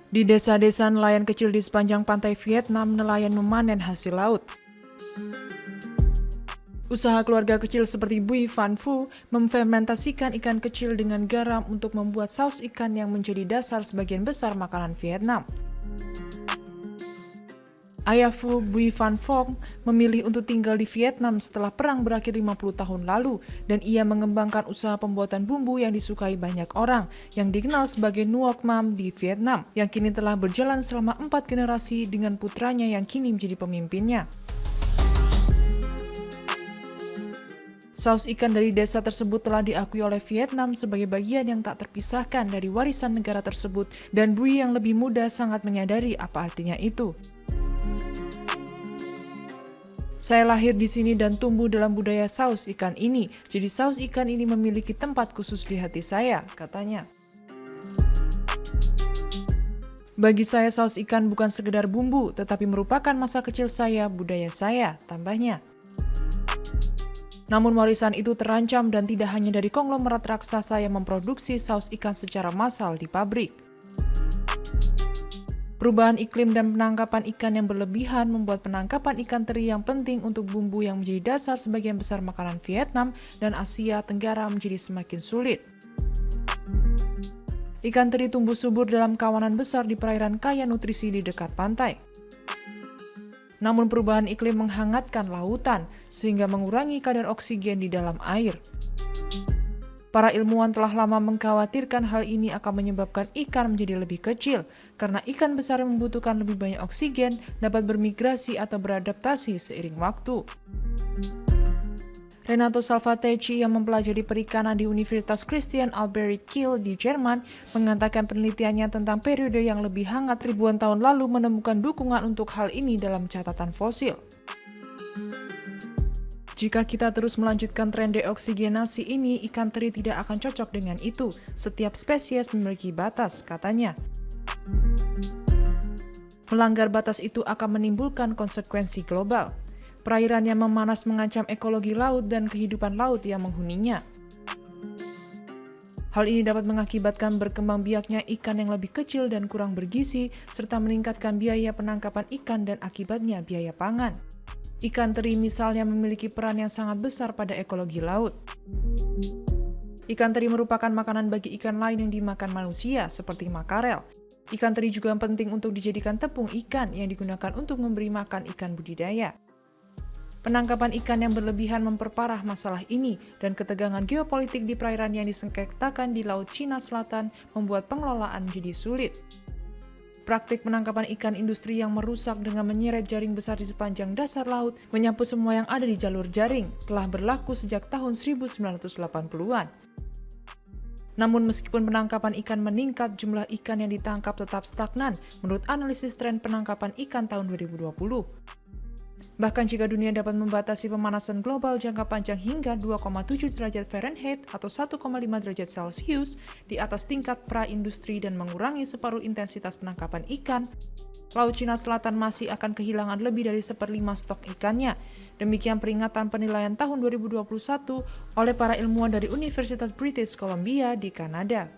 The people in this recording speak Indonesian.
Di desa-desa nelayan kecil di sepanjang pantai Vietnam, nelayan memanen hasil laut. Usaha keluarga kecil seperti Bui Van Phu memfermentasikan ikan kecil dengan garam untuk membuat saus ikan yang menjadi dasar sebagian besar makanan Vietnam. Ayah Phu, Bui Van Phuong, memilih untuk tinggal di Vietnam setelah perang berakhir 50 tahun lalu, dan ia mengembangkan usaha pembuatan bumbu yang disukai banyak orang, yang dikenal sebagai Nuoc Mam di Vietnam, yang kini telah berjalan selama 4 generasi dengan putranya yang kini menjadi pemimpinnya. Saus ikan dari desa tersebut telah diakui oleh Vietnam sebagai bagian yang tak terpisahkan dari warisan negara tersebut, dan Bui yang lebih muda sangat menyadari apa artinya itu. Saya lahir di sini dan tumbuh dalam budaya saus ikan ini, jadi saus ikan ini memiliki tempat khusus di hati saya, katanya. Bagi saya saus ikan bukan sekedar bumbu, tetapi merupakan masa kecil saya, budaya saya, tambahnya. Namun warisan itu terancam dan tidak hanya dari konglomerat raksasa yang memproduksi saus ikan secara massal di pabrik. Perubahan iklim dan penangkapan ikan yang berlebihan membuat penangkapan ikan teri yang penting untuk bumbu yang menjadi dasar sebagian besar makanan Vietnam dan Asia Tenggara menjadi semakin sulit. Ikan teri tumbuh subur dalam kawanan besar di perairan kaya nutrisi di dekat pantai. Namun perubahan iklim menghangatkan lautan sehingga mengurangi kadar oksigen di dalam air. Para ilmuwan telah lama mengkhawatirkan hal ini akan menyebabkan ikan menjadi lebih kecil, karena ikan besar yang membutuhkan lebih banyak oksigen dapat bermigrasi atau beradaptasi seiring waktu. Renato Salvatecchi yang mempelajari perikanan di Universitas Christian Albert Kiel di Jerman mengatakan penelitiannya tentang periode yang lebih hangat ribuan tahun lalu menemukan dukungan untuk hal ini dalam catatan fosil. Jika kita terus melanjutkan tren deoksigenasi ini, ikan teri tidak akan cocok dengan itu. Setiap spesies memiliki batas, katanya. Melanggar batas itu akan menimbulkan konsekuensi global. Perairan yang memanas mengancam ekologi laut dan kehidupan laut yang menghuninya. Hal ini dapat mengakibatkan berkembang biaknya ikan yang lebih kecil dan kurang bergizi, serta meningkatkan biaya penangkapan ikan dan akibatnya biaya pangan. Ikan teri misalnya memiliki peran yang sangat besar pada ekologi laut. Ikan teri merupakan makanan bagi ikan lain yang dimakan manusia, seperti makarel. Ikan teri juga penting untuk dijadikan tepung ikan yang digunakan untuk memberi makan ikan budidaya. Penangkapan ikan yang berlebihan memperparah masalah ini, dan ketegangan geopolitik di perairan yang disengketakan di Laut Cina Selatan membuat pengelolaan jadi sulit. Praktik penangkapan ikan industri yang merusak dengan menyeret jaring besar di sepanjang dasar laut, menyapu semua yang ada di jalur jaring, telah berlaku sejak tahun 1980-an. Namun meskipun penangkapan ikan meningkat, jumlah ikan yang ditangkap tetap stagnan menurut analisis tren penangkapan ikan tahun 2020. Bahkan jika dunia dapat membatasi pemanasan global jangka panjang hingga 2,7 derajat Fahrenheit atau 1,5 derajat Celcius di atas tingkat pra-industri dan mengurangi separuh intensitas penangkapan ikan, Laut Cina Selatan masih akan kehilangan lebih dari 1/5 stok ikannya. Demikian peringatan penilaian tahun 2021 oleh para ilmuwan dari Universitas British Columbia di Kanada.